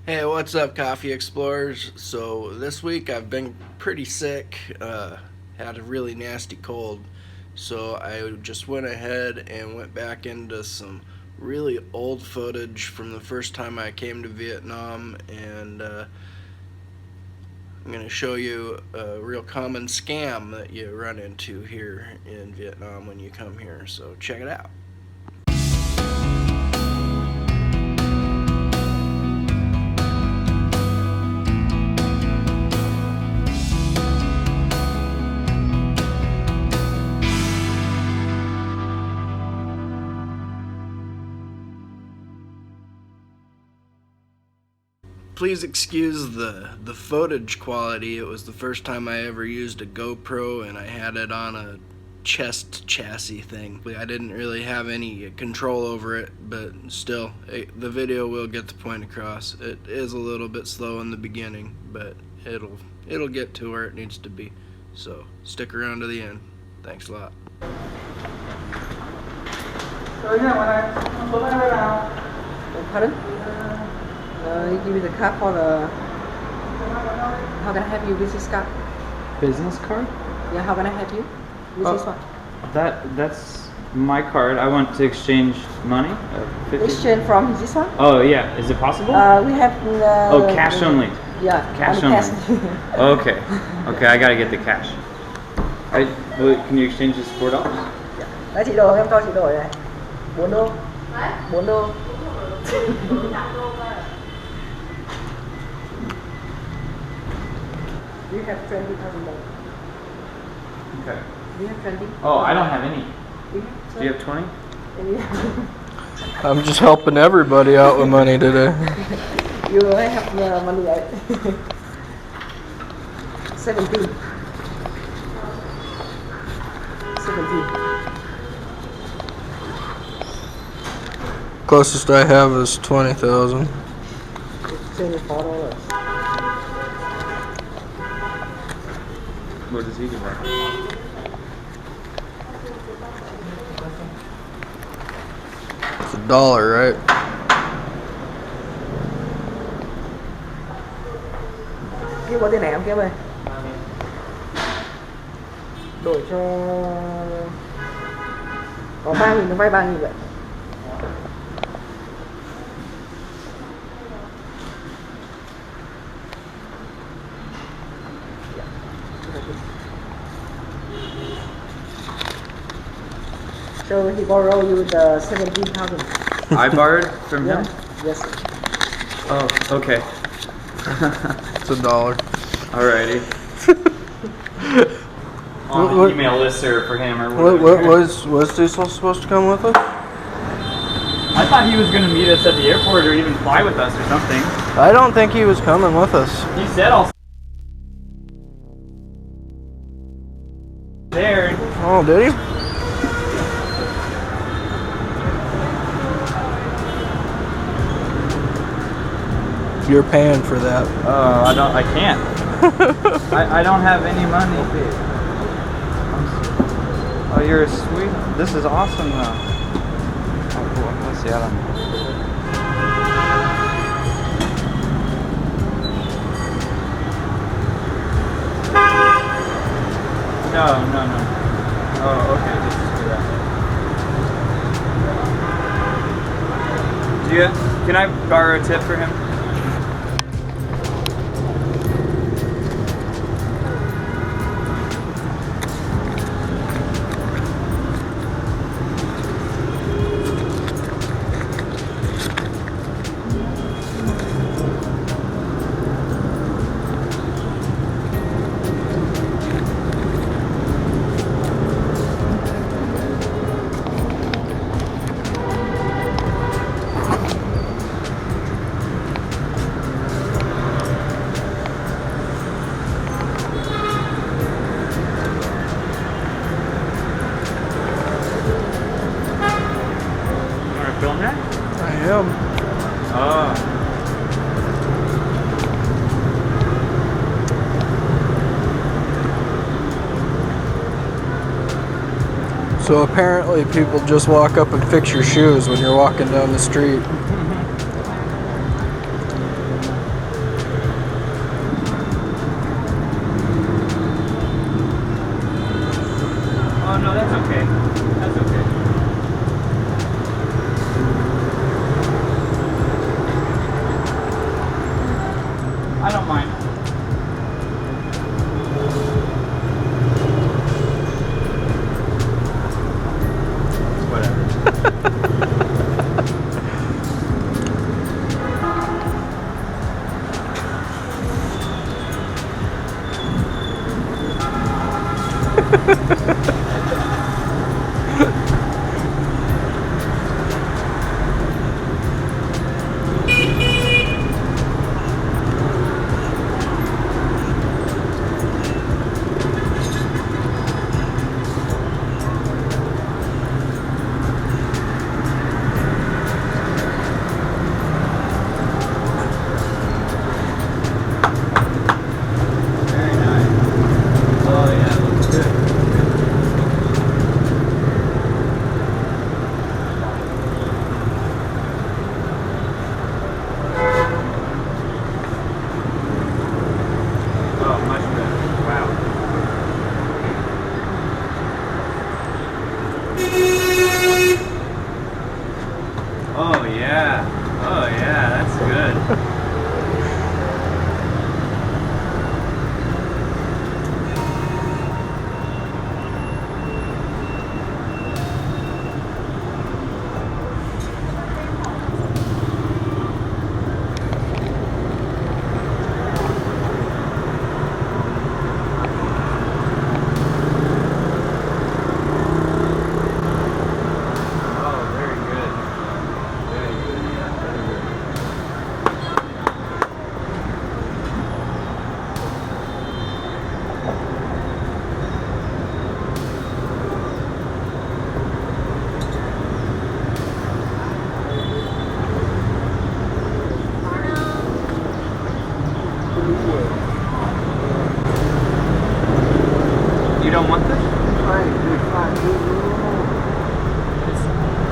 Hey, what's up, Coffee Explorers? So this week I've been pretty sick, had a really nasty cold, so I just went ahead and went back into some really old footage from the first time I came to Vietnam, and I'm going to show you a real common scam that you run into here in Vietnam when you come here, so check it out. Please excuse the footage quality. It was the first time I ever used a GoPro, and I had it on a chest chassis thing. I didn't really have any control over it, but still, the video will get the point across. It is a little bit slow in the beginning, but it'll get to where it needs to be. So stick around to the end. Thanks a lot. Pardon? You give me the card for the... How can I help you with this card? Business card? Yeah, how can I help you with this one? That's my card. I want to exchange money. 50. Exchange from this one? Oh yeah, is it possible? We have... oh, cash only. Yeah, cash only. Okay, okay, I gotta get the cash. Can you exchange this $4? Đấy chị đồ, em cho chị đổi này. 4 đô. 4 đô. Do you have 20,000 more? Okay. Do you have 20? Oh, I don't have any. Do you have 20? I'm just helping everybody out with money today. You have money, right? 17. 17. Closest I have is 20,000. $24. What does he give her? It's $1, right? Kiếm có tiền này em kiếm ơi. Đổi cho... Có 3.000, nó vay 3.000 vậy. So he borrowed you the 17,000. I borrowed from him? Yes. Oh, okay. It's $1. Alrighty. On an email listserv for him or whatever. Was Diesel supposed to come with us? I thought he was going to meet us at the airport or even fly with us or something. I don't think he was coming with us. He said I'll there. Oh, did he? You're paying for that. I can't. I don't have any money. Oh, you're sweet. This is awesome though. Oh, cool. Let's see. I don't know. No. Oh, okay. Let's just do that. Can I borrow a tip for him? Film that? I am. Oh. So apparently people just walk up and fix your shoes when you're walking down the street. Oh yeah. Oh yeah, that's good. Oh, very good. Very good. Yeah, very good. You don't want this? I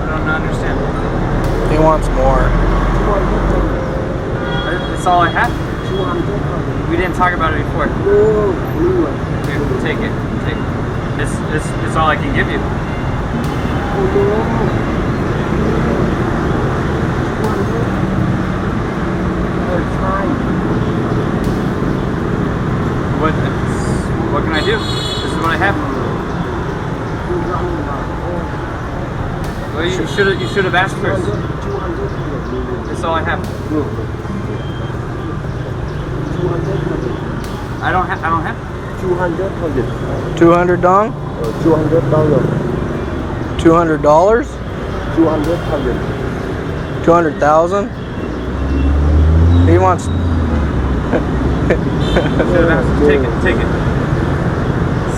don't understand. He wants more. That's all I have? We didn't talk about it before. Here, take it. Take it. It's all I can give you. What can I do? This is what I have. Well, you should have asked first. That's all I have. I don't have. 200 dong? $200. $200? 200,000? He wants. Should have asked. Take it.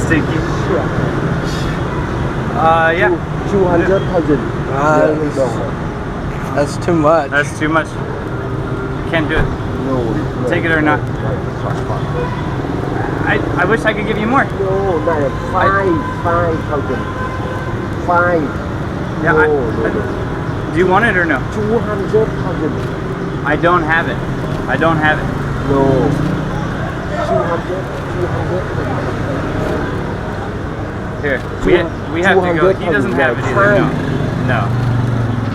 Stinky. Yeah. 200,000. That's too much. That's too much. Can't do it. No. Take it or not. I wish I could give you more. No, no, 5,000. 5. Yeah. No. Do you want it or no? 200,000. I don't have it. I don't have it. No. 200. Here. We have to go. He doesn't have it either. No.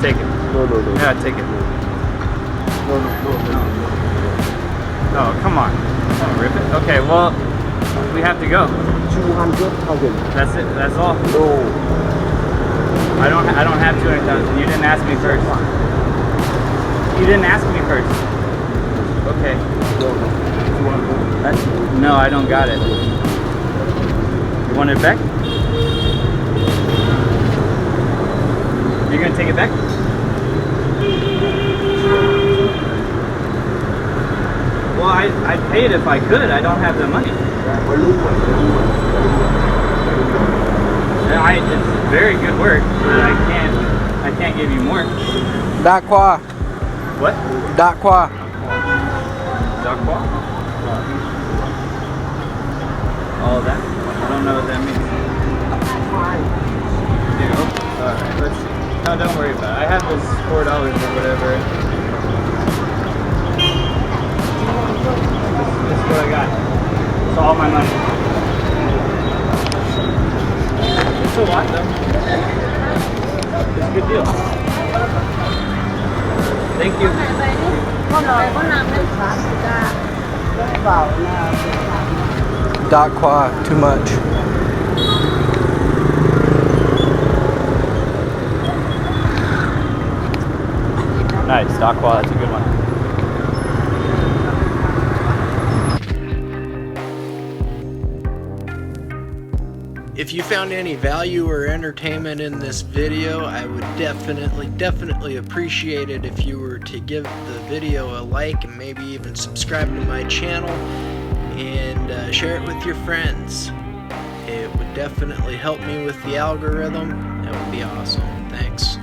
Take it. No. Yeah, take it. No. Oh, come on. Don't rip it. Okay, well, we have to go. 200,000. That's it. That's all. No. I don't have 200,000. You didn't ask me first. You didn't ask me first. Okay. No, I don't got it. You want it back? You're gonna take it back? Well, I'd pay it if I could. I don't have the money. It's very good work, but I can't give you more. Da qua. What? Da qua. Dakwa? All of that? I don't know what that means. Alright, let's see. No, don't worry about it. I have this $4 or whatever. This is what I got. It's all my money. It's a lot though. It's a good deal. Thank you. Da qua. Too much. Nice, Dakwa, that's a good one. If you found any value or entertainment in this video, I would definitely appreciate it if you were to give the video a like and maybe even subscribe to my channel and share it with your friends. It would definitely help me with the algorithm. That would be awesome. Thanks.